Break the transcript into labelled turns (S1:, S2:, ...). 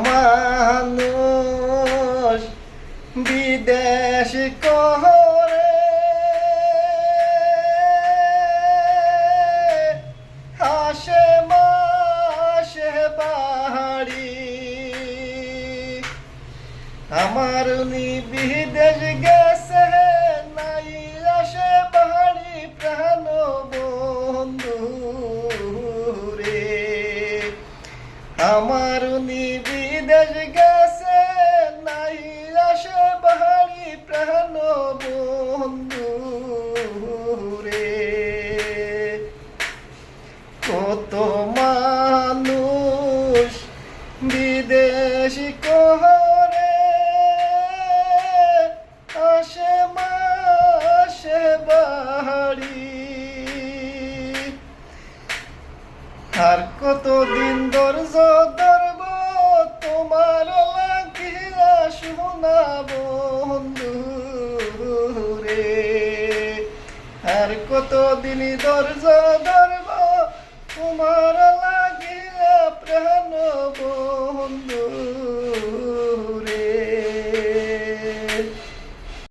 S1: মানুষ বিদেশ করে হাসে মাসে বাড়ি আমার উনি বিদেশ গেছে নাই আসে বাড়ি প্রাণ বন্ধু রে আমার উনি বিদেশ গেছে নাই আসে বাড়ি প্রাণ বন্ধু রে কত মানুষ বিদেশ করে আসে মাসে বাড়ি আর কতদিন ধৈর্য ধরব তোমার লাগিয়া শোনা বন্ধু রে আর কতদিন ধৈর্য ধরব তোমার লাগিয়া প্রাণ